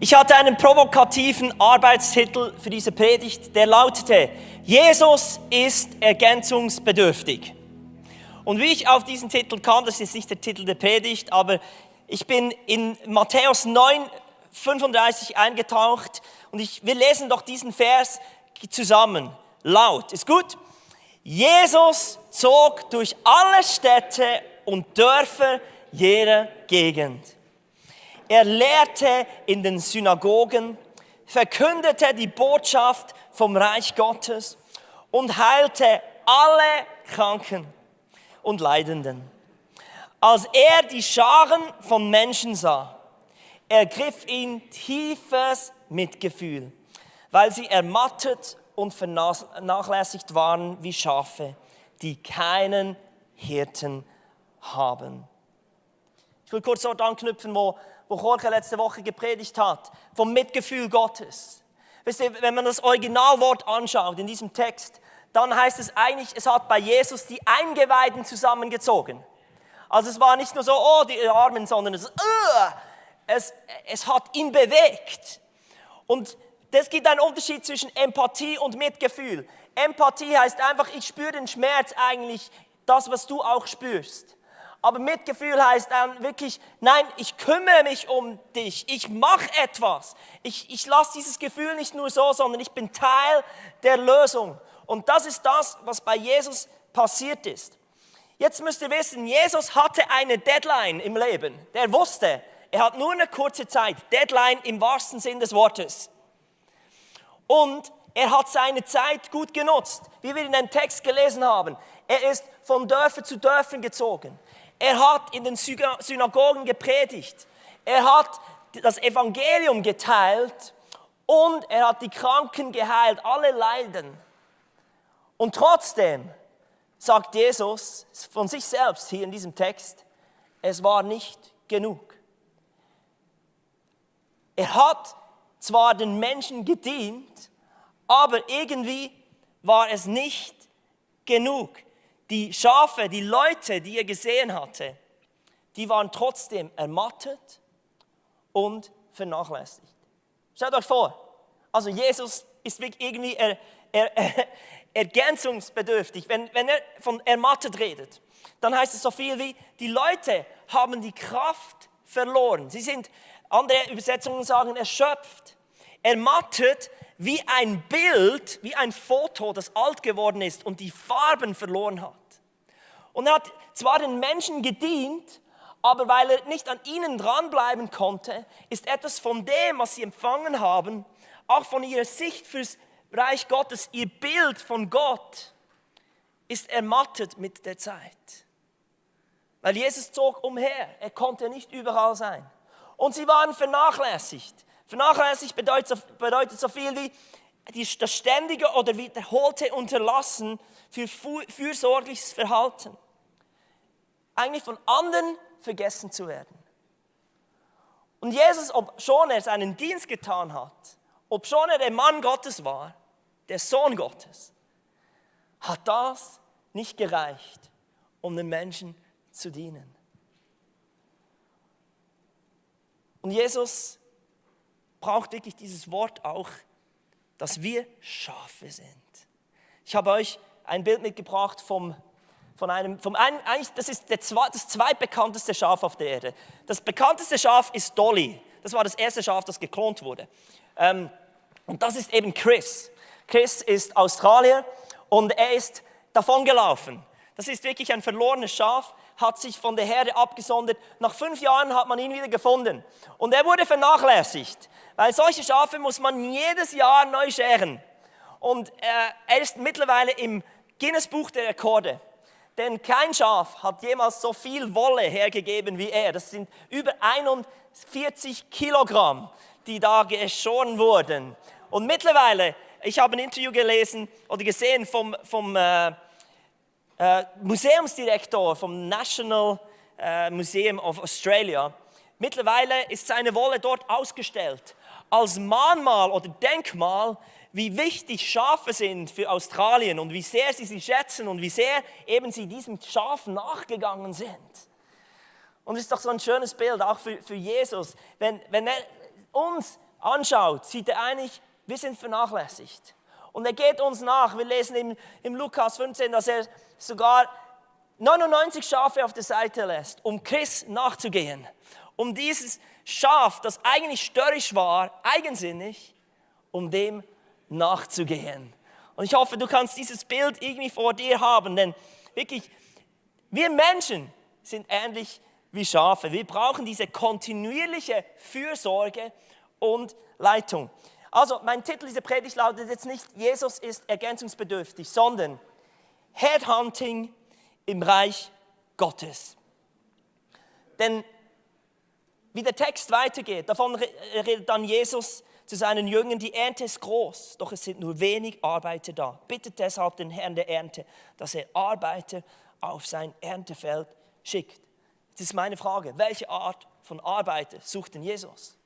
Ich hatte einen provokativen Arbeitstitel für diese Predigt, der lautete: Jesus ist ergänzungsbedürftig. Und wie ich auf diesen Titel kam, das ist nicht der Titel der Predigt, aber ich bin in Matthäus 9,35 eingetaucht und wir lesen doch diesen Vers zusammen, laut. Ist gut? Jesus zog durch alle Städte und Dörfer jeder Gegend. Er lehrte in den Synagogen, verkündete die Botschaft vom Reich Gottes und heilte alle Kranken und Leidenden. Als er die Scharen von Menschen sah, ergriff ihn tiefes Mitgefühl, weil sie ermattet und vernachlässigt waren wie Schafe, die keinen Hirten haben. Ich will kurz dort anknüpfen, wo Jorge letzte Woche gepredigt hat, vom Mitgefühl Gottes. Wisst ihr, wenn man das Originalwort anschaut in diesem Text, dann heißt es eigentlich, es hat bei Jesus die Eingeweiden zusammengezogen. Also es war nicht nur so, oh die Armen, sondern es hat ihn bewegt. Und es gibt einen Unterschied zwischen Empathie und Mitgefühl. Empathie heißt einfach, ich spüre den Schmerz eigentlich, das, was du auch spürst. Aber Mitgefühl heißt dann wirklich, nein, ich kümmere mich um dich, ich mache etwas. Ich lasse dieses Gefühl nicht nur so, sondern ich bin Teil der Lösung. Und das ist das, was bei Jesus passiert ist. Jetzt müsst ihr wissen, Jesus hatte eine Deadline im Leben. Der wusste, er hat nur eine kurze Zeit. Deadline im wahrsten Sinn des Wortes. Und er hat seine Zeit gut genutzt, wie wir in dem Text gelesen haben. Er ist von Dörfer zu Dörfern gezogen. Er hat in den Synagogen gepredigt. Er hat das Evangelium geteilt und er hat die Kranken geheilt, alle Leiden. Und trotzdem sagt Jesus von sich selbst hier in diesem Text, es war nicht genug. Er hat zwar den Menschen gedient, aber irgendwie war es nicht genug. Die Schafe, die Leute, die er gesehen hatte, die waren trotzdem ermattet und vernachlässigt. Stellt euch vor, also Jesus ist wirklich irgendwie ergänzungsbedürftig. Wenn er von ermattet redet, dann heißt es so viel wie, die Leute haben die Kraft verloren. Sie sind, andere Übersetzungen sagen, erschöpft. Ermattet wie ein Bild, wie ein Foto, das alt geworden ist und die Farben verloren hat. Und er hat zwar den Menschen gedient, aber weil er nicht an ihnen dranbleiben konnte, ist etwas von dem, was sie empfangen haben, auch von ihrer Sicht fürs Reich Gottes, ihr Bild von Gott, ist ermattet mit der Zeit. Weil Jesus zog umher, er konnte nicht überall sein. Und sie waren vernachlässigt. Vernachlässigt bedeutet so viel wie das ständige oder wiederholte Unterlassen für fürsorgliches Verhalten. Eigentlich von anderen vergessen zu werden. Und Jesus, obschon er seinen Dienst getan hat, obschon er der Mann Gottes war, der Sohn Gottes, hat das nicht gereicht, um den Menschen zu dienen. Und Jesus braucht wirklich dieses Wort auch, dass wir Schafe sind. Ich habe euch ein Bild mitgebracht eigentlich, das ist das zweitbekannteste Schaf auf der Erde. Das bekannteste Schaf ist Dolly. Das war das erste Schaf, das geklont wurde. Und das ist eben Chris. Chris ist Australier und er ist davongelaufen. Das ist wirklich ein verlorenes Schaf, hat sich von der Herde abgesondert. Nach 5 Jahren hat man ihn wieder gefunden. Und er wurde vernachlässigt, weil solche Schafe muss man jedes Jahr neu scheren. Und er ist mittlerweile im Guinness-Buch der Rekorde. Denn kein Schaf hat jemals so viel Wolle hergegeben wie er. Das sind über 41 Kilogramm, die da geschoren wurden. Und mittlerweile, ich habe ein Interview gelesen oder gesehen vom Museumsdirektor vom National Museum of Australia. Mittlerweile ist seine Wolle dort ausgestellt als Mahnmal oder Denkmal, wie wichtig Schafe sind für Australien und wie sehr sie schätzen und wie sehr eben sie diesem Schaf nachgegangen sind. Und es ist doch so ein schönes Bild, auch für Jesus, wenn er uns anschaut, sieht er eigentlich, wir sind vernachlässigt. Und er geht uns nach. Wir lesen im Lukas 15, dass er sogar 99 Schafe auf der Seite lässt, um Chris nachzugehen. Um dieses Schaf, das eigentlich störrisch war, eigensinnig, um dem nachzugehen. Und ich hoffe, du kannst dieses Bild irgendwie vor dir haben, denn wirklich, wir Menschen sind ähnlich wie Schafe. Wir brauchen diese kontinuierliche Fürsorge und Leitung. Also, mein Titel dieser Predigt lautet jetzt nicht, Jesus ist ergänzungsbedürftig, sondern Headhunting im Reich Gottes. Denn wie der Text weitergeht, davon redet dann Jesus zu seinen Jüngern, die Ernte ist groß, doch es sind nur wenig Arbeiter da. Bittet deshalb den Herrn der Ernte, dass er Arbeiter auf sein Erntefeld schickt. Jetzt ist meine Frage, welche Art von Arbeiter sucht denn Jesus?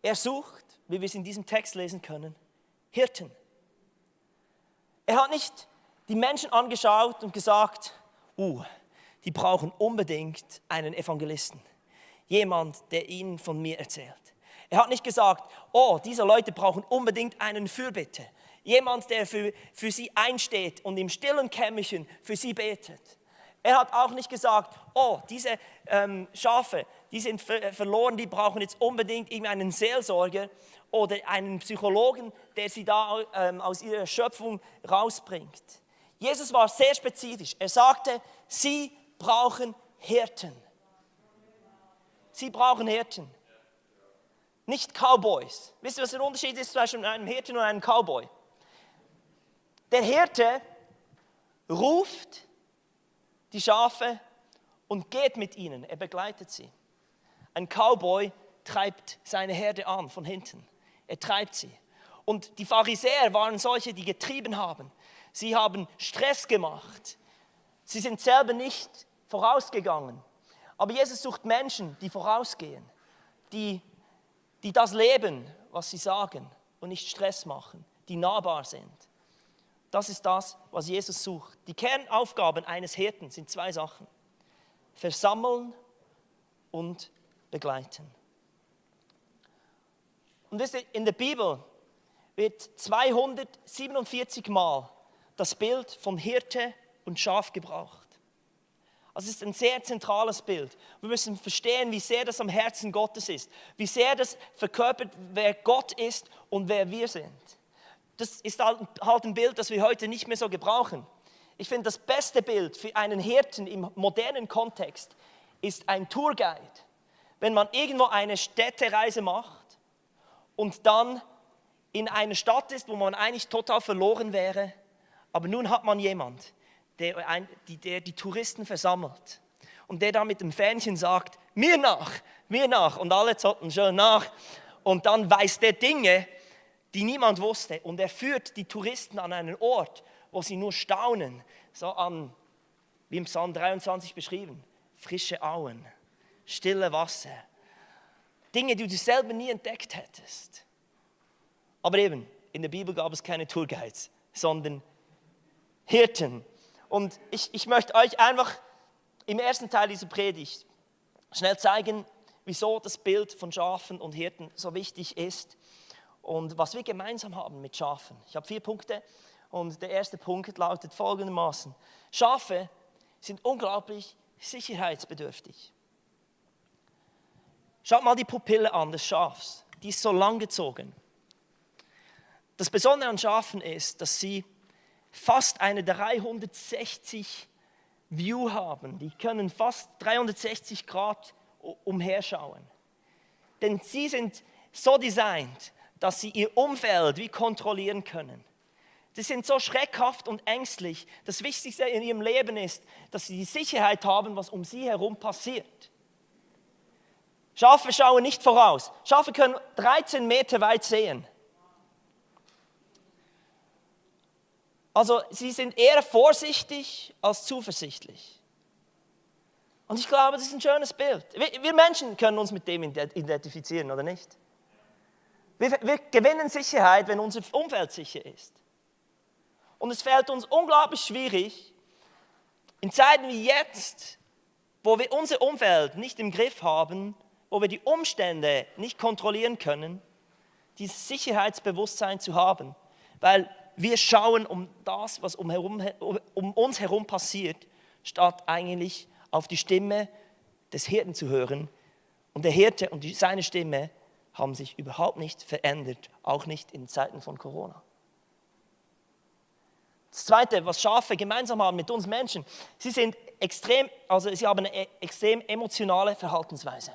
Er sucht, wie wir es in diesem Text lesen können, Hirten. Er hat nicht die Menschen angeschaut und gesagt, die brauchen unbedingt einen Evangelisten. Jemand, der ihnen von mir erzählt. Er hat nicht gesagt, diese Leute brauchen unbedingt einen Fürbitter. Jemand, der für sie einsteht und im stillen Kämmerchen für sie betet. Er hat auch nicht gesagt, diese Schafe, die sind verloren, die brauchen jetzt unbedingt irgendeinen Seelsorger oder einen Psychologen, der sie da aus ihrer Schöpfung rausbringt. Jesus war sehr spezifisch. Er sagte, sie brauchen Hirten. Sie brauchen Hirten. Nicht Cowboys. Wisst ihr, was der Unterschied ist zwischen einem Hirten und einem Cowboy? Der Hirte ruft die Schafe und geht mit ihnen. Er begleitet sie. Ein Cowboy treibt seine Herde an von hinten. Er treibt sie. Und die Pharisäer waren solche, die getrieben haben. Sie haben Stress gemacht. Sie sind selber nicht vorausgegangen. Aber Jesus sucht Menschen, die vorausgehen, die das leben, was sie sagen und nicht Stress machen, die nahbar sind. Das ist das, was Jesus sucht. Die Kernaufgaben eines Hirten sind 2 Sachen. Versammeln und begleiten. Und wisst ihr, in der Bibel wird 247 Mal das Bild von Hirte und Schaf gebraucht. Also es ist ein sehr zentrales Bild. Wir müssen verstehen, wie sehr das am Herzen Gottes ist, wie sehr das verkörpert, wer Gott ist und wer wir sind. Das ist halt ein Bild, das wir heute nicht mehr so gebrauchen. Ich finde, das beste Bild für einen Hirten im modernen Kontext ist ein Tourguide. Wenn man irgendwo eine Städtereise macht und dann in einer Stadt ist, wo man eigentlich total verloren wäre, aber nun hat man jemanden, der die Touristen versammelt und der da mit dem Fähnchen sagt, mir nach und alle zotten schön nach und dann weiß der Dinge, die niemand wusste und er führt die Touristen an einen Ort, wo sie nur staunen, so an, wie im Psalm 23 beschrieben, frische Auen, stille Wasser, Dinge, die du selber nie entdeckt hättest. Aber eben, in der Bibel gab es keine Tourguides, sondern Hirten. Und ich möchte euch einfach im ersten Teil dieser Predigt schnell zeigen, wieso das Bild von Schafen und Hirten so wichtig ist und was wir gemeinsam haben mit Schafen. Ich habe 4 Punkte und der erste Punkt lautet folgendermaßen. Schafe sind unglaublich sicherheitsbedürftig. Schaut mal die Pupille an des Schafs, die ist so lang gezogen. Das Besondere an Schafen ist, dass sie fast eine 360 View haben. Die können fast 360 Grad umherschauen. Denn sie sind so designt, dass sie ihr Umfeld wie kontrollieren können. Sie sind so schreckhaft und ängstlich. Das Wichtigste in ihrem Leben ist, dass sie die Sicherheit haben, was um sie herum passiert. Schafe schauen nicht voraus. Schafe können 13 Meter weit sehen. Also sie sind eher vorsichtig als zuversichtlich. Und ich glaube, das ist ein schönes Bild. Wir Menschen können uns mit dem identifizieren, oder nicht? Wir gewinnen Sicherheit, wenn unser Umfeld sicher ist. Und es fällt uns unglaublich schwierig, in Zeiten wie jetzt, wo wir unser Umfeld nicht im Griff haben, wo wir die Umstände nicht kontrollieren können, dieses Sicherheitsbewusstsein zu haben, weil wir schauen um das, was um uns herum passiert, statt eigentlich auf die Stimme des Hirten zu hören. Und der Hirte und seine Stimme haben sich überhaupt nicht verändert, auch nicht in Zeiten von Corona. Das Zweite, was Schafe gemeinsam haben mit uns Menschen, sie haben eine extrem emotionale Verhaltensweise.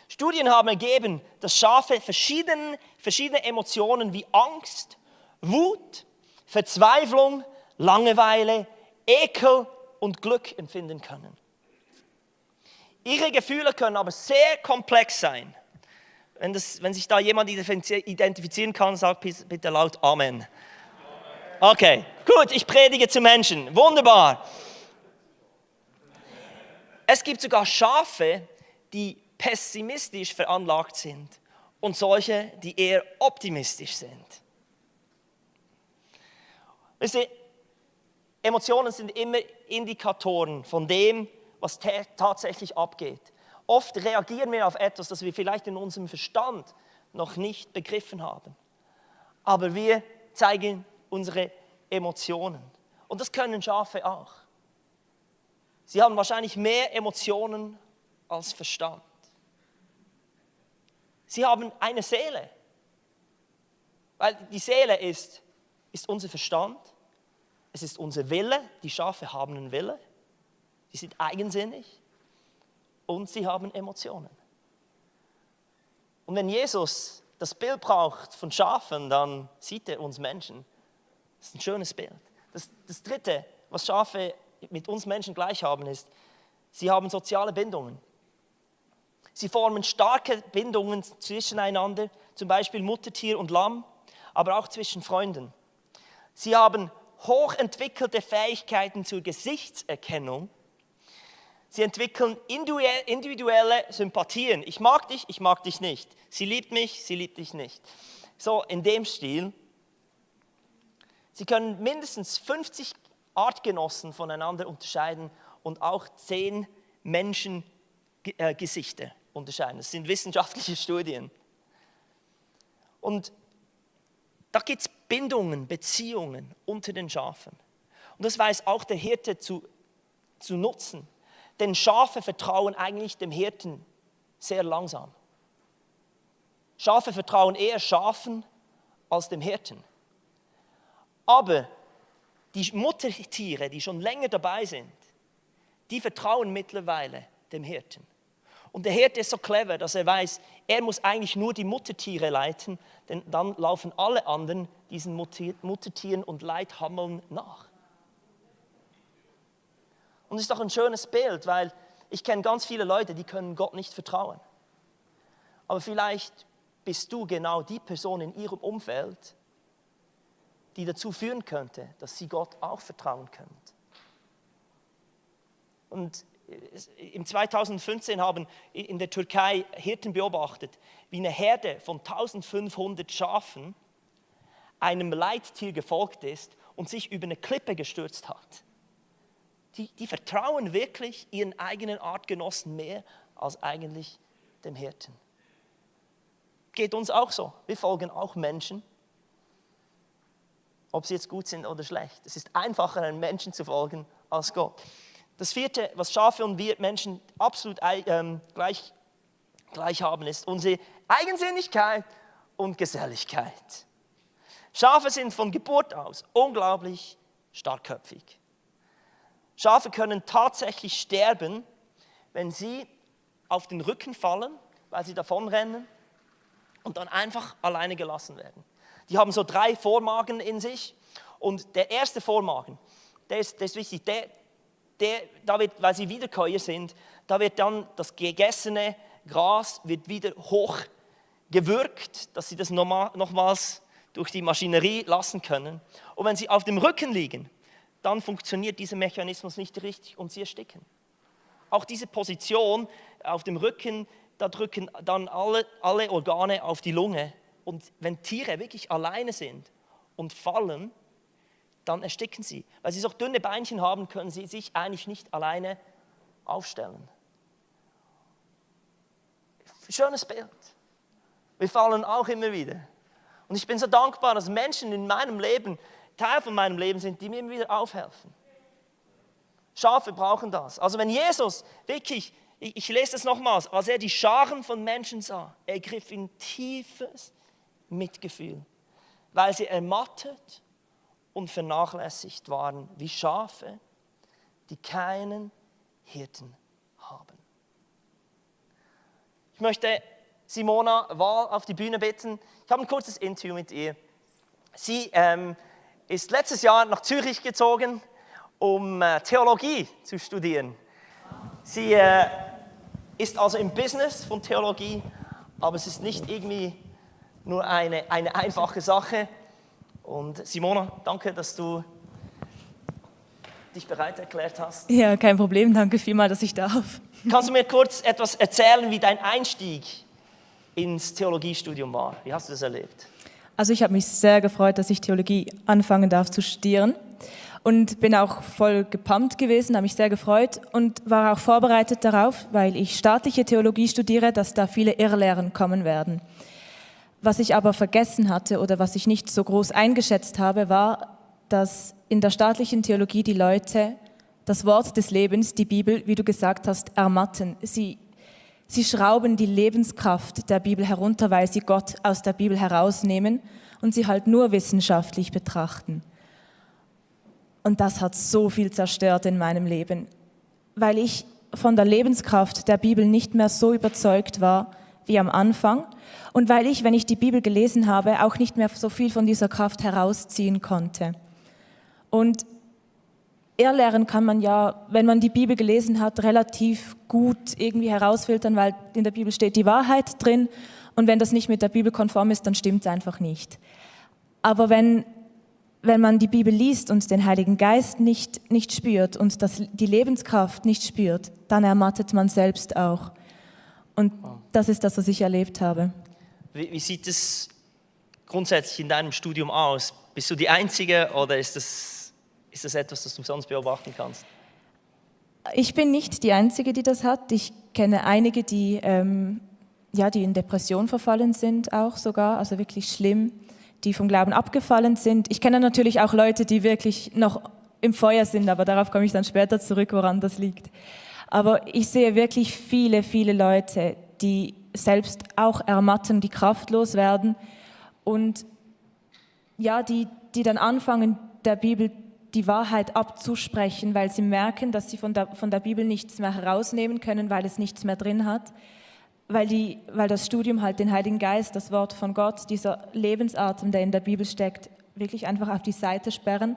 Studien haben ergeben, dass Schafe verschiedene Emotionen wie Angst, Wut, Verzweiflung, Langeweile, Ekel und Glück empfinden können. Ihre Gefühle können aber sehr komplex sein. Wenn sich da jemand identifizieren kann, sagt bitte laut Amen. Okay, gut, ich predige zu Menschen. Wunderbar. Es gibt sogar Schafe, die pessimistisch veranlagt sind und solche, die eher optimistisch sind. Wisst ihr, Emotionen sind immer Indikatoren von dem, was tatsächlich abgeht. Oft reagieren wir auf etwas, das wir vielleicht in unserem Verstand noch nicht begriffen haben. Aber wir zeigen unsere Emotionen. Und das können Schafe auch. Sie haben wahrscheinlich mehr Emotionen als Verstand. Sie haben eine Seele. Weil die Seele ist unser Verstand, es ist unser Wille. Die Schafe haben einen Wille. Sie sind eigensinnig und sie haben Emotionen. Und wenn Jesus das Bild braucht von Schafen, dann sieht er uns Menschen. Das ist ein schönes Bild. Das Dritte, was Schafe mit uns Menschen gleich haben, ist, sie haben soziale Bindungen. Sie formen starke Bindungen zwischeneinander, zum Beispiel Muttertier und Lamm, aber auch zwischen Freunden. Sie haben hochentwickelte Fähigkeiten zur Gesichtserkennung. Sie entwickeln individuelle Sympathien. Ich mag dich nicht. Sie liebt mich, sie liebt dich nicht. So in dem Stil. Sie können mindestens 50 Artgenossen voneinander unterscheiden und auch 10 Menschengesichter unterscheiden. Das sind wissenschaftliche Studien. Und da gibt es Bindungen, Beziehungen unter den Schafen. Und das weiß auch der Hirte zu nutzen. Denn Schafe vertrauen eigentlich dem Hirten sehr langsam. Schafe vertrauen eher Schafen als dem Hirten. Aber die Muttertiere, die schon länger dabei sind, die vertrauen mittlerweile dem Hirten. Und der Hirte ist so clever, dass er weiß, er muss eigentlich nur die Muttertiere leiten, denn dann laufen alle anderen diesen Muttertieren und Leithammeln nach. Und es ist doch ein schönes Bild, weil ich kenne ganz viele Leute, die können Gott nicht vertrauen. Aber vielleicht bist du genau die Person in ihrem Umfeld, die dazu führen könnte, dass sie Gott auch vertrauen können. Und im 2015 haben in der Türkei Hirten beobachtet, wie eine Herde von 1500 Schafen einem Leittier gefolgt ist und sich über eine Klippe gestürzt hat. Die vertrauen wirklich ihren eigenen Artgenossen mehr als eigentlich dem Hirten. Geht uns auch so. Wir folgen auch Menschen, ob sie jetzt gut sind oder schlecht. Es ist einfacher, einem Menschen zu folgen als Gott. Das vierte, was Schafe und wir Menschen absolut gleich haben, ist unsere Eigensinnigkeit und Geselligkeit. Schafe sind von Geburt aus unglaublich starkköpfig. Schafe können tatsächlich sterben, wenn sie auf den Rücken fallen, weil sie davonrennen und dann einfach alleine gelassen werden. Die haben so 3 Vormagen in sich und der erste Vormagen, der ist wichtig, da wird, weil sie Wiederkäuer sind, da wird dann das gegessene Gras wird wieder hochgewürgt, dass sie das nochmals durch die Maschinerie lassen können. Und wenn sie auf dem Rücken liegen, dann funktioniert dieser Mechanismus nicht richtig und sie ersticken. Auch diese Position auf dem Rücken, da drücken dann alle Organe auf die Lunge. Und wenn Tiere wirklich alleine sind und fallen, dann ersticken sie. Weil sie so dünne Beinchen haben, können sie sich eigentlich nicht alleine aufstellen. Ein schönes Bild. Wir fallen auch immer wieder. Und ich bin so dankbar, dass Menschen in meinem Leben, Teil von meinem Leben sind, die mir immer wieder aufhelfen. Schafe brauchen das. Also wenn Jesus wirklich, ich lese das nochmals, als er die Scharen von Menschen sah, er griff in tiefes Mitgefühl, weil sie ermattet und vernachlässigt waren, wie Schafe, die keinen Hirten haben. Ich möchte Simona Wahl auf die Bühne bitten. Ich habe ein kurzes Interview mit ihr. Sie ist letztes Jahr nach Zürich gezogen, um Theologie zu studieren. Sie ist also im Business von Theologie, aber es ist nicht irgendwie nur eine einfache Sache. Und Simona, danke, dass du dich bereit erklärt hast. Ja, kein Problem. Danke vielmals, dass ich darf. Kannst du mir kurz etwas erzählen, wie dein Einstieg ins Theologiestudium war? Wie hast du das erlebt? Also ich habe mich sehr gefreut, dass ich Theologie anfangen darf zu studieren und bin auch voll gepumpt gewesen, habe mich sehr gefreut und war auch vorbereitet darauf, weil ich staatliche Theologie studiere, dass da viele Irrlehren kommen werden. Was ich aber vergessen hatte oder was ich nicht so groß eingeschätzt habe, war, dass in der staatlichen Theologie die Leute das Wort des Lebens, die Bibel, wie du gesagt hast, ermatten. Sie schrauben die Lebenskraft der Bibel herunter, weil sie Gott aus der Bibel herausnehmen und sie halt nur wissenschaftlich betrachten. Und das hat so viel zerstört in meinem Leben, weil ich von der Lebenskraft der Bibel nicht mehr so überzeugt war wie am Anfang und weil ich, wenn ich die Bibel gelesen habe, auch nicht mehr so viel von dieser Kraft herausziehen konnte. Und Irrlehren kann man ja, wenn man die Bibel gelesen hat, relativ gut irgendwie herausfiltern, weil in der Bibel steht die Wahrheit drin und wenn das nicht mit der Bibel konform ist, dann stimmt es einfach nicht. Aber wenn man die Bibel liest und den Heiligen Geist nicht spürt und die Lebenskraft nicht spürt, dann ermattet man selbst auch. Und das ist das, was ich erlebt habe. Wie sieht es grundsätzlich in deinem Studium aus? Bist du die Einzige oder ist das etwas, das du sonst beobachten kannst? Ich bin nicht die Einzige, die das hat. Ich kenne einige, die in Depression verfallen sind auch sogar, also wirklich schlimm, die vom Glauben abgefallen sind. Ich kenne natürlich auch Leute, die wirklich noch im Feuer sind, aber darauf komme ich dann später zurück, woran das liegt. Aber ich sehe wirklich viele, viele Leute, die selbst auch ermatten, die kraftlos werden und ja, die dann anfangen, der Bibel die Wahrheit abzusprechen, weil sie merken, dass sie von der Bibel nichts mehr herausnehmen können, weil es nichts mehr drin hat, weil das Studium halt den Heiligen Geist, das Wort von Gott, dieser Lebensatem, der in der Bibel steckt, wirklich einfach auf die Seite sperren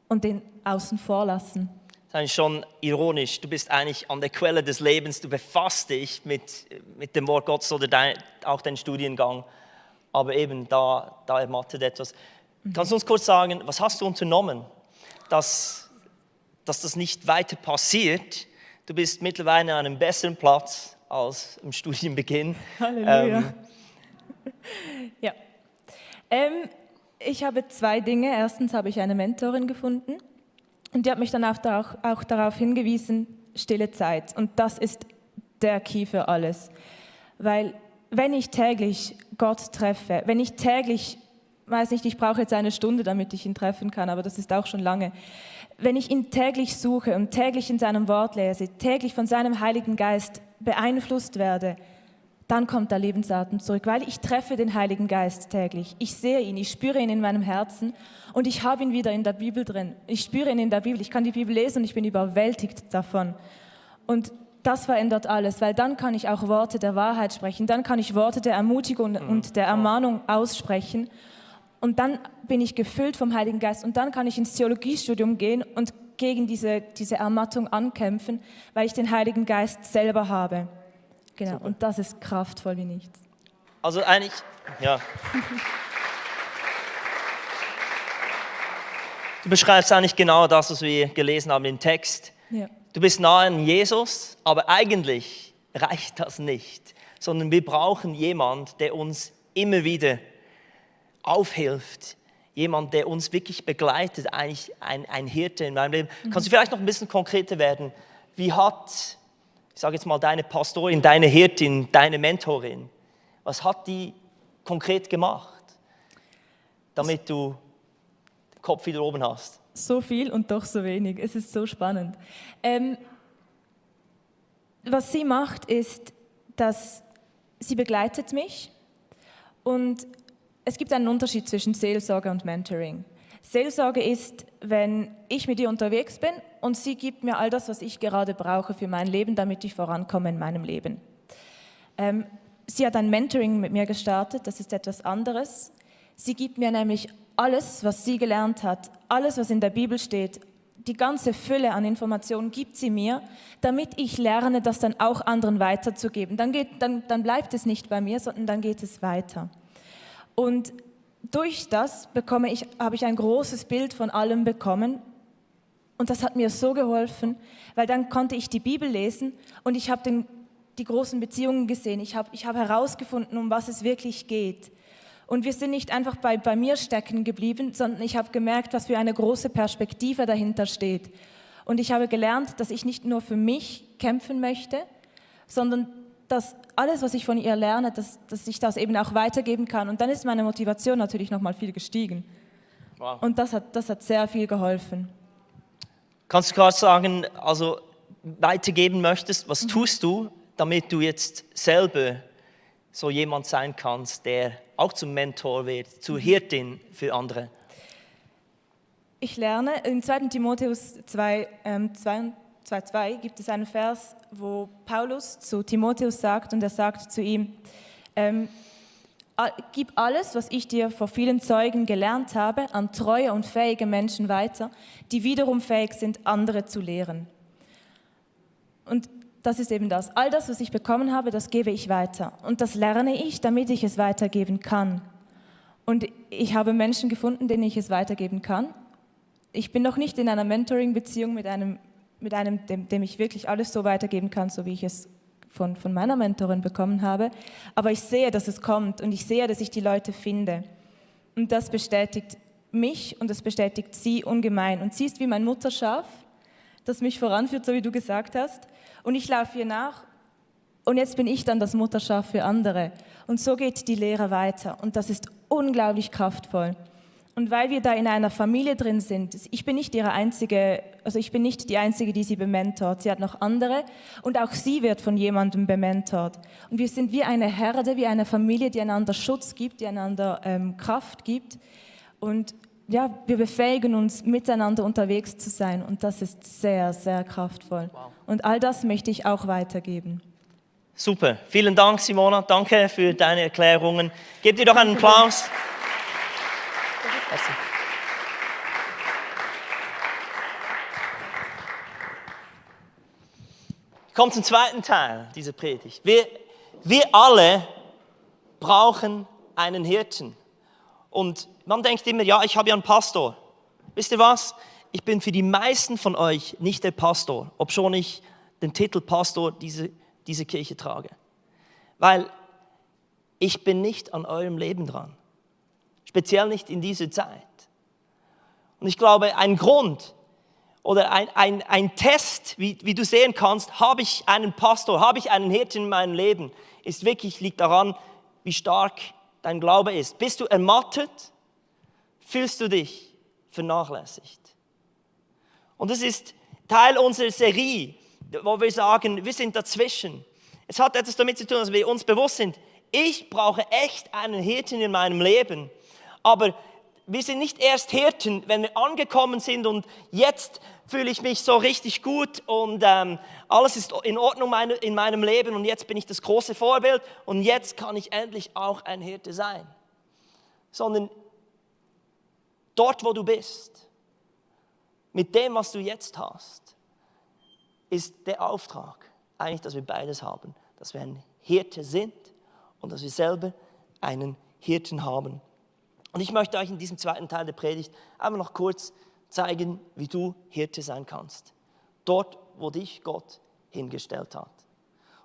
und den außen vor lassen. Das ist eigentlich schon ironisch. Du bist eigentlich an der Quelle des Lebens, du befasst dich mit dem Wort Gottes oder auch dein Studiengang, aber eben da ermattet etwas. Kannst du uns kurz sagen, was hast du unternommen, dass das nicht weiter passiert? Du bist mittlerweile an einem besseren Platz als im Studienbeginn. Halleluja. Ja. Ich habe 2 Dinge. Erstens habe ich eine Mentorin gefunden und die hat mich dann auch darauf hingewiesen, stille Zeit. Und das ist der Key für alles. Weil wenn ich täglich Gott treffe, wenn ich täglich, weiß nicht, ich brauche jetzt eine Stunde, damit ich ihn treffen kann, aber das ist auch schon lange. Wenn ich ihn täglich suche und täglich in seinem Wort lese, täglich von seinem Heiligen Geist beeinflusst werde, dann kommt der Lebensatem zurück, weil ich treffe den Heiligen Geist täglich. Ich sehe ihn, ich spüre ihn in meinem Herzen und ich habe ihn wieder in der Bibel drin. Ich spüre ihn in der Bibel, ich kann die Bibel lesen und ich bin überwältigt davon. Und das verändert alles, weil dann kann ich auch Worte der Wahrheit sprechen, dann kann ich Worte der Ermutigung und der Ermahnung aussprechen und dann bin ich gefüllt vom Heiligen Geist und dann kann ich ins Theologiestudium gehen und gegen diese Ermattung ankämpfen, weil ich den Heiligen Geist selber habe. Genau, super. Und das ist kraftvoll wie nichts. Also eigentlich, ja. Du beschreibst eigentlich genau das, was wir gelesen haben im Text. Ja. Du bist nahe an Jesus, aber eigentlich reicht das nicht, sondern wir brauchen jemanden, der uns immer wieder aufhilft, jemand, der uns wirklich begleitet, eigentlich ein Hirte in meinem Leben. Kannst du vielleicht noch ein bisschen konkreter werden? Wie hat ich sage jetzt mal deine Pastorin, deine Hirtin, deine Mentorin, was hat die konkret gemacht, damit du den Kopf wieder oben hast? So viel und doch so wenig. Es ist so spannend. Was sie macht, ist, dass sie begleitet mich und es gibt einen Unterschied zwischen Seelsorge und Mentoring. Seelsorge ist, wenn ich mit ihr unterwegs bin und sie gibt mir all das, was ich gerade brauche für mein Leben, damit ich vorankomme in meinem Leben. Sie hat ein Mentoring mit mir gestartet, das ist etwas anderes. Sie gibt mir nämlich alles, was sie gelernt hat, alles, was in der Bibel steht, die ganze Fülle an Informationen gibt sie mir, damit ich lerne, das dann auch anderen weiterzugeben. Dann bleibt es nicht bei mir, sondern dann geht es weiter. Und durch das habe ich ein großes Bild von allem bekommen und das hat mir so geholfen, weil dann konnte ich die Bibel lesen und ich habe die großen Beziehungen gesehen. Ich habe herausgefunden, um was es wirklich geht. Und wir sind nicht einfach bei mir stecken geblieben, sondern ich habe gemerkt, was für eine große Perspektive dahinter steht. Und ich habe gelernt, dass ich nicht nur für mich kämpfen möchte, sondern dass alles, was ich von ihr lerne, dass ich das eben auch weitergeben kann. Und dann ist meine Motivation natürlich noch mal viel gestiegen. Wow. Und das hat sehr viel geholfen. Kannst du gerade sagen, also weitergeben möchtest, was tust du, damit du jetzt selber so jemand sein kannst, der auch zum Mentor wird, zur Hirtin für andere? Ich lerne, in 2. Timotheus 2,2 gibt es einen Vers, wo Paulus zu Timotheus sagt, und er sagt zu ihm, gib alles, was ich dir vor vielen Zeugen gelernt habe, an treue und fähige Menschen weiter, die wiederum fähig sind, andere zu lehren. Und das ist eben das. All das, was ich bekommen habe, das gebe ich weiter. Und das lerne ich, damit ich es weitergeben kann. Und ich habe Menschen gefunden, denen ich es weitergeben kann. Ich bin noch nicht in einer Mentoring-Beziehung mit einem, dem ich wirklich alles so weitergeben kann, so wie ich es von meiner Mentorin bekommen habe. Aber ich sehe, dass es kommt und ich sehe, dass ich die Leute finde. Und das bestätigt mich und das bestätigt sie ungemein. Und sie ist wie mein Mutterschaf, das mich voranführt, so wie du gesagt hast. Und ich laufe ihr nach und jetzt bin ich dann das Mutterschaf für andere. Und so geht die Lehre weiter und das ist unglaublich kraftvoll. Und weil wir da in einer Familie drin sind, ich bin nicht die Einzige, die sie bementort. Sie hat noch andere und auch sie wird von jemandem bementort. Und wir sind wie eine Herde, wie eine Familie, die einander Schutz gibt, die einander Kraft gibt. Und ja, wir befähigen uns, miteinander unterwegs zu sein und das ist sehr, sehr kraftvoll. Wow. Und all das möchte ich auch weitergeben. Super, vielen Dank Simona, danke für deine Erklärungen. Gebt ihr doch einen Applaus. Ich komme zum zweiten Teil dieser Predigt. Wir alle brauchen einen Hirten. Und man denkt immer, ja, ich habe ja einen Pastor. Wisst ihr was? Ich bin für die meisten von euch nicht der Pastor, obschon ich den Titel Pastor diese Kirche trage. Weil ich bin nicht an eurem Leben dran. Speziell nicht in dieser Zeit. Und ich glaube, ein Grund oder ein Test, wie du sehen kannst, habe ich einen Pastor, habe ich einen Hirten in meinem Leben, liegt daran, wie stark dein Glaube ist. Bist du ermattet? Fühlst du dich vernachlässigt? Und das ist Teil unserer Serie, wo wir sagen, wir sind dazwischen. Es hat etwas damit zu tun, dass wir uns bewusst sind, ich brauche echt einen Hirten in meinem Leben. Aber wir sind nicht erst Hirten, wenn wir angekommen sind und jetzt fühle ich mich so richtig gut und alles ist in Ordnung in meinem Leben und jetzt bin ich das große Vorbild und jetzt kann ich endlich auch ein Hirte sein. Sondern dort, wo du bist, mit dem, was du jetzt hast, ist der Auftrag eigentlich, dass wir beides haben. Dass wir ein Hirte sind und dass wir selber einen Hirten haben. Und ich möchte euch in diesem zweiten Teil der Predigt einfach noch kurz zeigen, wie du Hirte sein kannst. Dort, wo dich Gott hingestellt hat.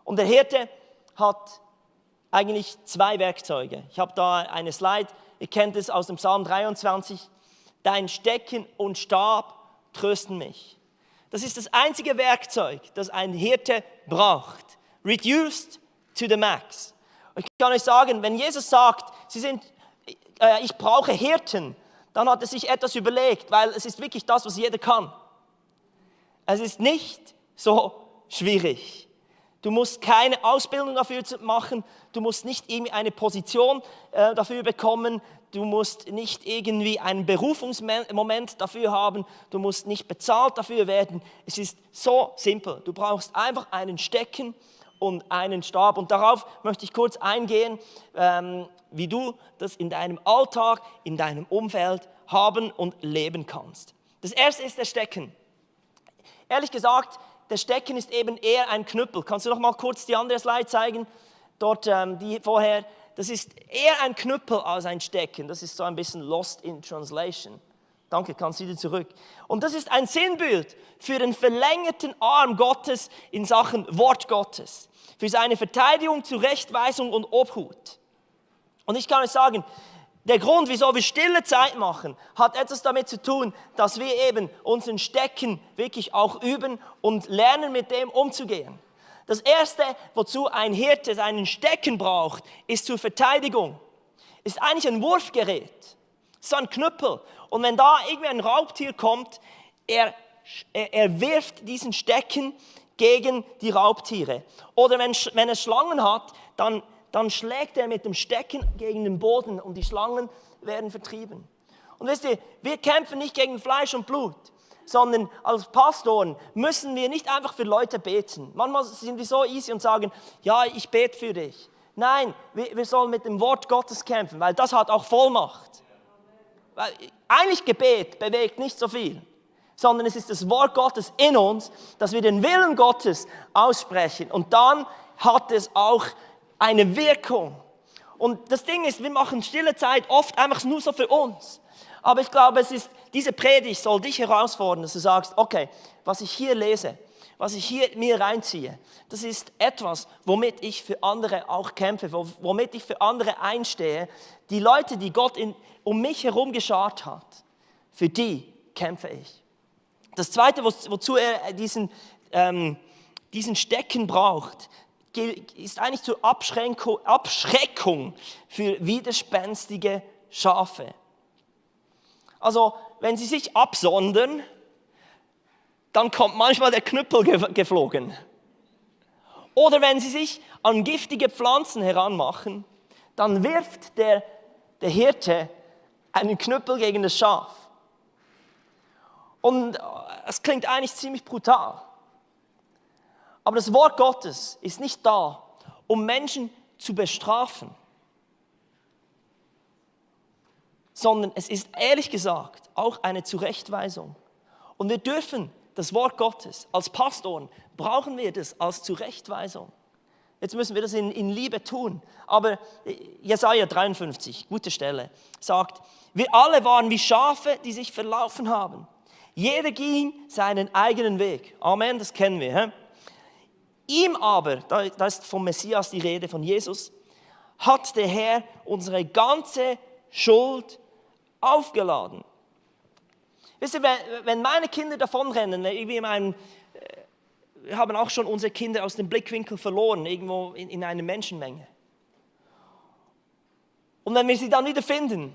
Und der Hirte hat eigentlich 2 Werkzeuge. Ich habe da eine Slide, ihr kennt es aus dem Psalm 23. Dein Stecken und Stab trösten mich. Das ist das einzige Werkzeug, das ein Hirte braucht. Reduced to the max. Und ich kann euch sagen, wenn Jesus sagt, ich brauche Hirten, dann hat er sich etwas überlegt, weil es ist wirklich das, was jeder kann. Es ist nicht so schwierig. Du musst keine Ausbildung dafür machen, du musst nicht irgendwie eine Position dafür bekommen, du musst nicht irgendwie einen Berufungsmoment dafür haben, du musst nicht bezahlt dafür werden. Es ist so simpel. Du brauchst einfach einen Stecken und einen Stab. Und darauf möchte ich kurz eingehen, wie du das in deinem Alltag, in deinem Umfeld haben und leben kannst. Das erste ist der Stecken. Ehrlich gesagt, der Stecken ist eben eher ein Knüppel. Kannst du noch mal kurz die andere Slide zeigen? Dort, die vorher. Das ist eher ein Knüppel als ein Stecken. Das ist so ein bisschen lost in translation. Danke, kannst wieder zurück. Und das ist ein Sinnbild für den verlängerten Arm Gottes in Sachen Wort Gottes. Für seine Verteidigung, Zurechtweisung und Obhut. Und ich kann euch sagen, der Grund, wieso wir stille Zeit machen, hat etwas damit zu tun, dass wir eben unseren Stecken wirklich auch üben und lernen, mit dem umzugehen. Das Erste, wozu ein Hirte seinen Stecken braucht, ist zur Verteidigung. Ist eigentlich ein Wurfgerät, so ein Knüppel. Und wenn da irgendwie ein Raubtier kommt, er wirft diesen Stecken gegen die Raubtiere. Oder wenn er Schlangen hat, dann schlägt er mit dem Stecken gegen den Boden und die Schlangen werden vertrieben. Und wisst ihr, wir kämpfen nicht gegen Fleisch und Blut, sondern als Pastoren müssen wir nicht einfach für Leute beten. Manchmal sind wir so easy und sagen, ja, ich bete für dich. Nein, wir sollen mit dem Wort Gottes kämpfen, weil das hat auch Vollmacht. Weil eigentlich Gebet bewegt nicht so viel, sondern es ist das Wort Gottes in uns, dass wir den Willen Gottes aussprechen. Und dann hat es auch eine Wirkung. Und das Ding ist, wir machen stille Zeit oft einfach nur so für uns. Aber ich glaube, diese Predigt soll dich herausfordern, dass du sagst, okay, was ich hier lese, was ich hier mir reinziehe, das ist etwas, womit ich für andere auch kämpfe, womit ich für andere einstehe. Die Leute, die Gott um mich herum geschart hat, für die kämpfe ich. Das Zweite, wozu er diesen Stecken braucht, ist eigentlich zur Abschreckung für widerspenstige Schafe. Also, wenn sie sich absondern, dann kommt manchmal der Knüppel geflogen. Oder wenn sie sich an giftige Pflanzen heranmachen, dann wirft der Hirte einen Knüppel gegen das Schaf. Und es klingt eigentlich ziemlich brutal. Aber das Wort Gottes ist nicht da, um Menschen zu bestrafen, sondern es ist ehrlich gesagt auch eine Zurechtweisung. Und wir dürfen das Wort Gottes, als Pastoren brauchen wir das als Zurechtweisung. Jetzt müssen wir das in Liebe tun. Aber Jesaja 53, gute Stelle, sagt, wir alle waren wie Schafe, die sich verlaufen haben. Jeder ging seinen eigenen Weg. Amen, das kennen wir. He? Ihm aber, da ist vom Messias die Rede, von Jesus, hat der Herr unsere ganze Schuld aufgeladen. Wisst ihr, wenn meine Kinder davonrennen, wir haben auch schon unsere Kinder aus dem Blickwinkel verloren, irgendwo in einer Menschenmenge. Und wenn wir sie dann wieder finden,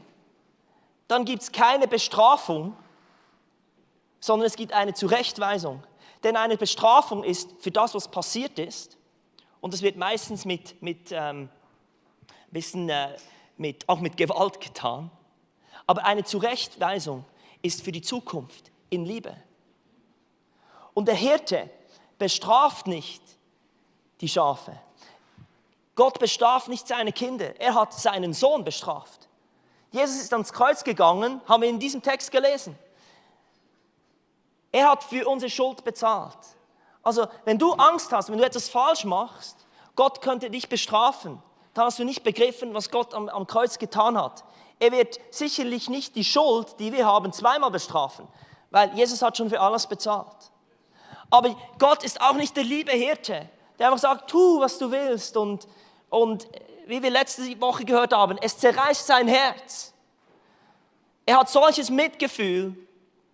dann gibt es keine Bestrafung, sondern es gibt eine Zurechtweisung. Denn eine Bestrafung ist für das, was passiert ist, und das wird meistens auch mit Gewalt getan, aber eine Zurechtweisung ist für die Zukunft in Liebe. Und der Hirte bestraft nicht die Schafe. Gott bestraft nicht seine Kinder, er hat seinen Sohn bestraft. Jesus ist ans Kreuz gegangen, haben wir in diesem Text gelesen. Er hat für unsere Schuld bezahlt. Also, wenn du Angst hast, wenn du etwas falsch machst, Gott könnte dich bestrafen. Dann hast du nicht begriffen, was Gott am Kreuz getan hat. Er wird sicherlich nicht die Schuld, die wir haben, zweimal bestrafen, weil Jesus hat schon für alles bezahlt. Aber Gott ist auch nicht der liebe Hirte, der einfach sagt, tu, was du willst. Und wie wir letzte Woche gehört haben, es zerreißt sein Herz. Er hat solches Mitgefühl,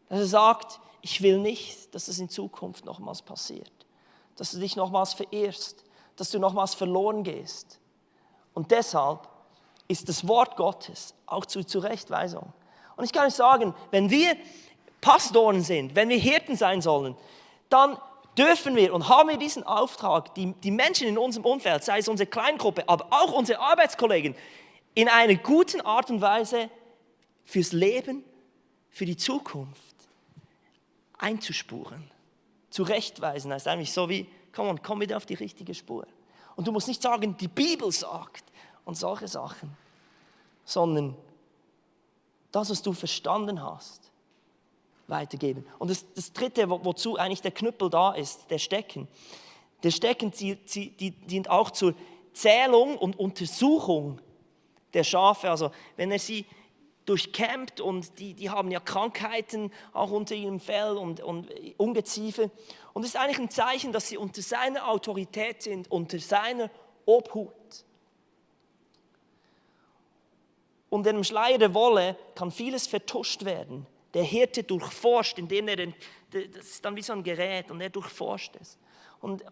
dass er sagt, ich will nicht, dass es in Zukunft nochmals passiert. dass du dich nochmals verirrst, dass du nochmals verloren gehst. Und deshalb ist das Wort Gottes auch zur Zurechtweisung. Und ich kann euch sagen, wenn wir Pastoren sind, wenn wir Hirten sein sollen, dann dürfen wir und haben wir diesen Auftrag, die Menschen in unserem Umfeld, sei es unsere Kleingruppe, aber auch unsere Arbeitskollegen, in einer guten Art und Weise fürs Leben, für die Zukunft einzuspuren. Zurechtweisen heißt eigentlich so wie, komm wieder auf die richtige Spur. Und du musst nicht sagen, die Bibel sagt und solche Sachen, sondern das, was du verstanden hast, weitergeben. Und das Dritte, wozu eigentlich der Knüppel da ist, der Stecken. Der Stecken dient auch zur Zählung und Untersuchung der Schafe. Also wenn er sie durchkämmt und die haben ja Krankheiten auch unter ihrem Fell und Ungeziefer. Und es ist eigentlich ein Zeichen, dass sie unter seiner Autorität sind, unter seiner Obhut. Unter dem Schleier der Wolle kann vieles vertuscht werden. Der Hirte durchforscht, indem das ist dann wie so ein Gerät und er durchforscht es. Und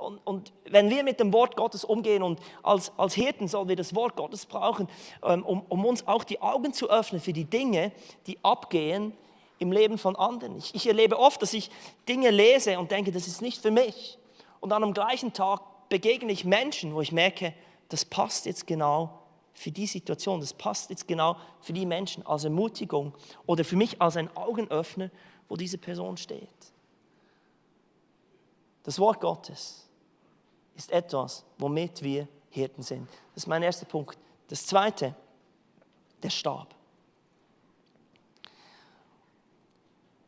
wenn wir mit dem Wort Gottes umgehen und als Hirten sollen wir das Wort Gottes brauchen, um uns auch die Augen zu öffnen für die Dinge, die abgehen im Leben von anderen. Ich erlebe oft, dass ich Dinge lese und denke, das ist nicht für mich. Und dann am gleichen Tag begegne ich Menschen, wo ich merke, das passt jetzt genau für die Situation, das passt jetzt genau für die Menschen als Ermutigung oder für mich als ein Augenöffner, wo diese Person steht. Das Wort Gottes ist etwas, womit wir Hirten sind. Das ist mein erster Punkt. Das zweite, der Stab.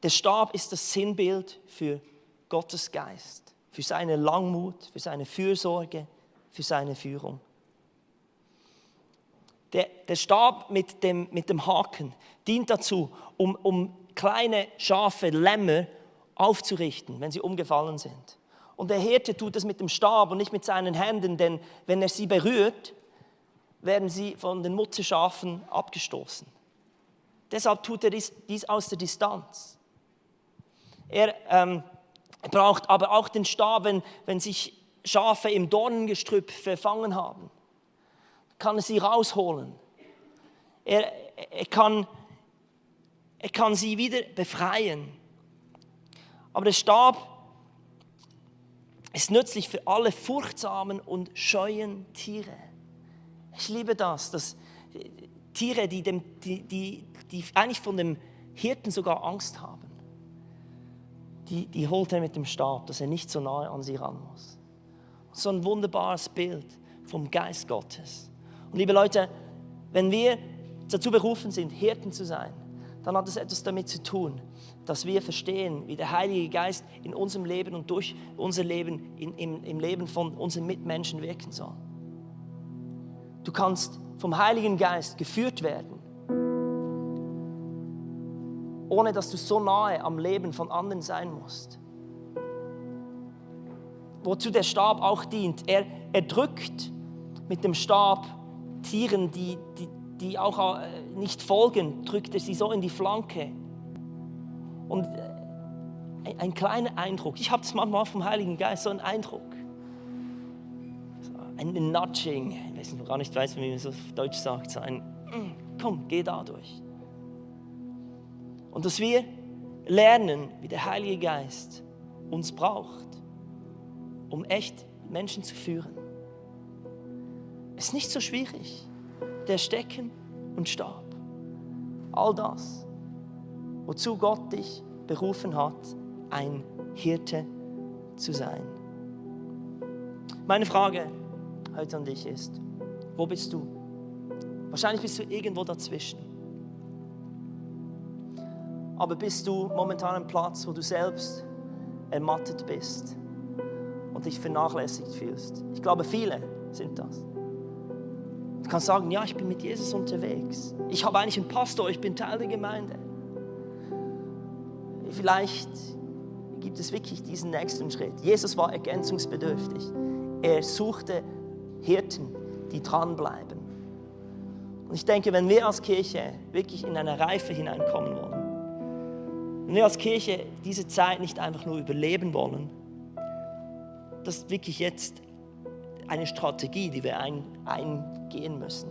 Der Stab ist das Sinnbild für Gottes Geist, für seine Langmut, für seine Fürsorge, für seine Führung. Der Stab mit dem Haken dient dazu, um kleine Schafe, Lämmer aufzurichten, wenn sie umgefallen sind. Und der Hirte tut es mit dem Stab und nicht mit seinen Händen, denn wenn er sie berührt, werden sie von den Mutterschafen abgestoßen. Deshalb tut er dies aus der Distanz. Er braucht aber auch den Stab, wenn sich Schafe im Dornengestrüpp verfangen haben. Kann er sie rausholen. Er kann sie wieder befreien. Aber der Stab ist nützlich für alle furchtsamen und scheuen Tiere. Ich liebe das, dass Tiere, die eigentlich von dem Hirten sogar Angst haben, die holt er mit dem Stab, dass er nicht so nahe an sie ran muss. So ein wunderbares Bild vom Geist Gottes. Und liebe Leute, wenn wir dazu berufen sind, Hirten zu sein, dann hat es etwas damit zu tun, dass wir verstehen, wie der Heilige Geist in unserem Leben und durch unser Leben, im Leben von unseren Mitmenschen wirken soll. Du kannst vom Heiligen Geist geführt werden, ohne dass du so nahe am Leben von anderen sein musst. Wozu der Stab auch dient, er drückt mit dem Stab Tieren, die auch nicht folgen, drückt er sie so in die Flanke. Und ein kleiner Eindruck, ich habe das manchmal vom Heiligen Geist, so einen Eindruck. So ein Nudging, ich weiß gar nicht, wie man so auf Deutsch sagt, so ein, komm, geh da durch. Und dass wir lernen, wie der Heilige Geist uns braucht, um echt Menschen zu führen. Ist nicht so schwierig. Der Stecken und Stab. All das, wozu Gott dich berufen hat, ein Hirte zu sein. Meine Frage heute an dich ist, wo bist du? Wahrscheinlich bist du irgendwo dazwischen. Aber bist du momentan am Platz, wo du selbst ermattet bist und dich vernachlässigt fühlst? Ich glaube, viele sind das. Du kannst sagen, ja, ich bin mit Jesus unterwegs. Ich habe eigentlich einen Pastor, ich bin Teil der Gemeinde. Vielleicht gibt es wirklich diesen nächsten Schritt. Jesus war ergänzungsbedürftig. Er suchte Hirten, die dranbleiben. Und ich denke, wenn wir als Kirche wirklich in eine Reife hineinkommen wollen, wenn wir als Kirche diese Zeit nicht einfach nur überleben wollen, das ist wirklich jetzt eine Strategie, die wir eingehen müssen.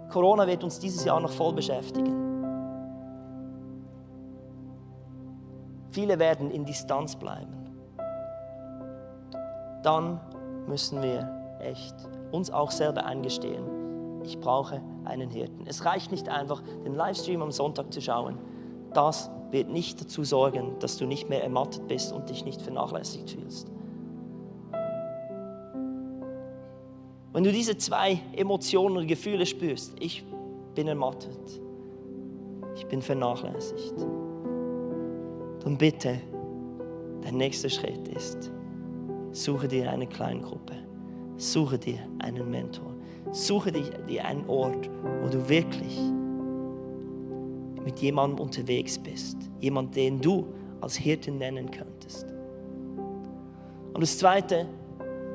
Corona wird uns dieses Jahr noch voll beschäftigen. Viele werden in Distanz bleiben. Dann müssen wir echt uns auch selber eingestehen, ich brauche einen Hirten. Es reicht nicht einfach, den Livestream am Sonntag zu schauen. Das wird nicht dazu sorgen, dass du nicht mehr ermattet bist und dich nicht vernachlässigt fühlst. Wenn du diese zwei Emotionen und Gefühle spürst, ich bin ermattet, ich bin vernachlässigt, dann bitte, der nächste Schritt ist, suche dir eine Kleingruppe, suche dir einen Mentor, suche dir einen Ort, wo du wirklich mit jemandem unterwegs bist, jemand, den du als Hirten nennen könntest. Und das Zweite,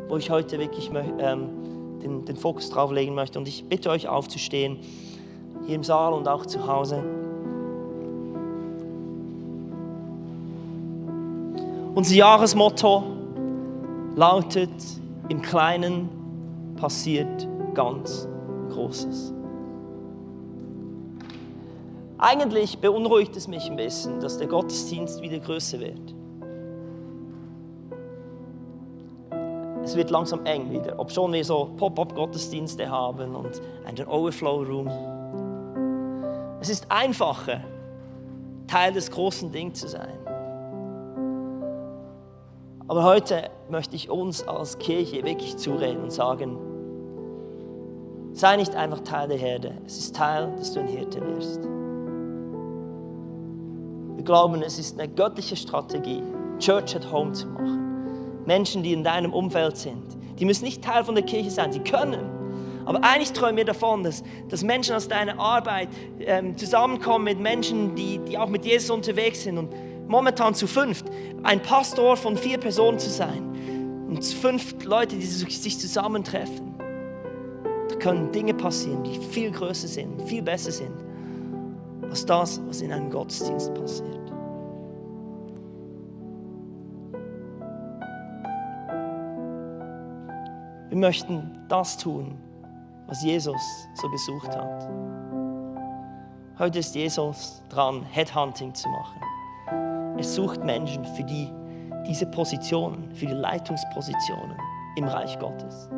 wo ich heute wirklich den Fokus drauf legen möchte, und ich bitte euch aufzustehen, hier im Saal und auch zu Hause. Unser Jahresmotto lautet: Im Kleinen passiert ganz Großes. Eigentlich beunruhigt es mich ein bisschen, dass der Gottesdienst wieder größer wird. Es wird langsam eng wieder, obschon wir so Pop-up-Gottesdienste haben und einen Overflow-Room. Es ist einfacher, Teil des großen Dings zu sein. Aber heute möchte ich uns als Kirche wirklich zureden und sagen, sei nicht einfach Teil der Herde, es ist Teil, dass du ein Hirte wirst. Wir glauben, es ist eine göttliche Strategie, Church at Home zu machen. Menschen, die in deinem Umfeld sind, die müssen nicht Teil von der Kirche sein, sie können. Aber eigentlich träumen wir davon, dass Menschen aus deiner Arbeit zusammenkommen mit Menschen, die auch mit Jesus unterwegs sind. Und momentan zu 5, ein Pastor von 4 Personen zu sein. Und 5 Leute, die sich zusammentreffen. Da können Dinge passieren, die viel größer sind, viel besser sind, als das, was in einem Gottesdienst passiert. Wir möchten das tun, was Jesus so gesucht hat. Heute ist Jesus dran, Headhunting zu machen. Er sucht Menschen für diese Positionen, für die Leitungspositionen im Reich Gottes.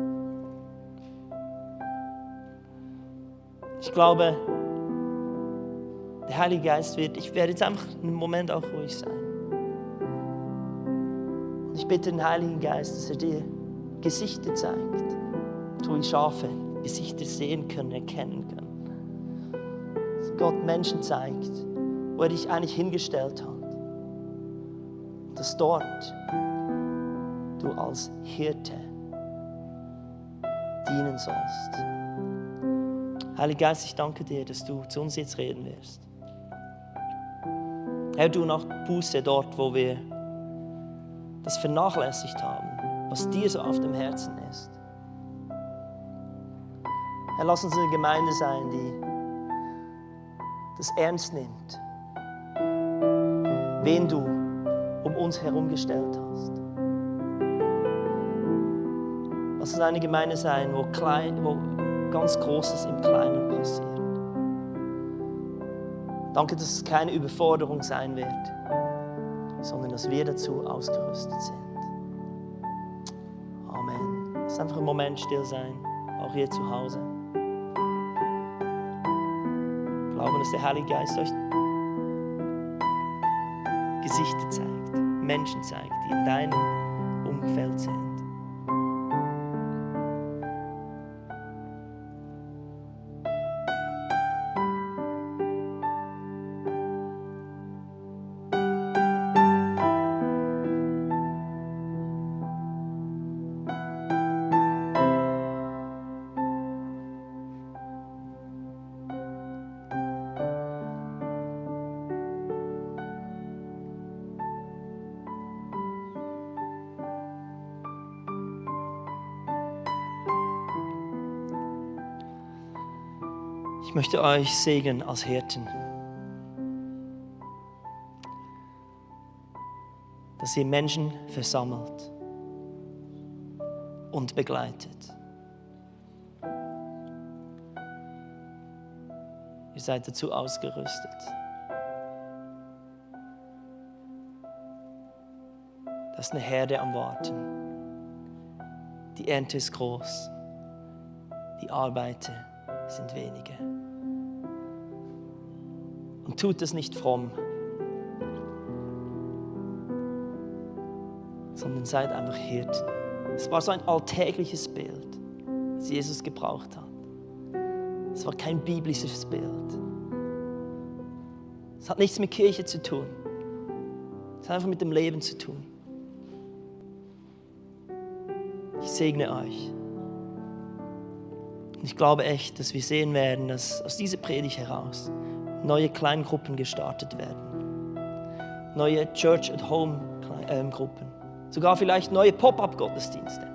Ich glaube, der Heilige Geist ich werde jetzt einfach einen Moment auch ruhig sein. Und ich bitte den Heiligen Geist, dass er dir Gesichter zeigt, so wie Schafe Gesichter sehen können, erkennen können. Dass Gott Menschen zeigt, wo er dich eigentlich hingestellt hat. Und dass dort du als Hirte dienen sollst. Heiliger Geist, ich danke dir, dass du zu uns jetzt reden wirst. Herr, du nach Buße dort, wo wir das vernachlässigt haben, was dir so auf dem Herzen ist. Herr, lass uns eine Gemeinde sein, die das ernst nimmt, wen du um uns herum gestellt hast. Lass uns eine Gemeinde sein, wo ganz Großes im Kleinen passiert. Danke, dass es keine Überforderung sein wird, sondern dass wir dazu ausgerüstet sind. Amen. Lass einfach einen Moment still sein, auch hier zu Hause. Glauben, dass der Heilige Geist euch Gesichter zeigt, Menschen zeigt, die in deinem Umfeld sind. Ich möchte euch segnen als Hirten, dass ihr Menschen versammelt, und begleitet. Ihr seid dazu ausgerüstet. Da ist eine Herde am Warten. Die Ernte ist groß. Die Arbeiter sind wenige. Und tut es nicht fromm, sondern seid einfach Hirten. Es war so ein alltägliches Bild, das Jesus gebraucht hat. Es war kein biblisches Bild. Es hat nichts mit Kirche zu tun. Es hat einfach mit dem Leben zu tun. Ich segne euch. Und ich glaube echt, dass wir sehen werden, dass aus dieser Predigt heraus neue Kleingruppen gestartet werden. Neue Church-at-Home-Gruppen. Sogar vielleicht neue Pop-up-Gottesdienste.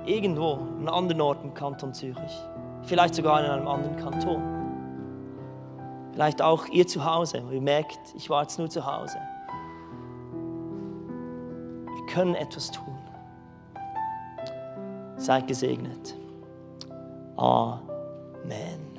Irgendwo, an einem anderen Ort im Kanton Zürich. Vielleicht sogar in einem anderen Kanton. Vielleicht auch ihr zu Hause, wo ihr merkt, ich war jetzt nur zu Hause. Wir können etwas tun. Seid gesegnet. Amen.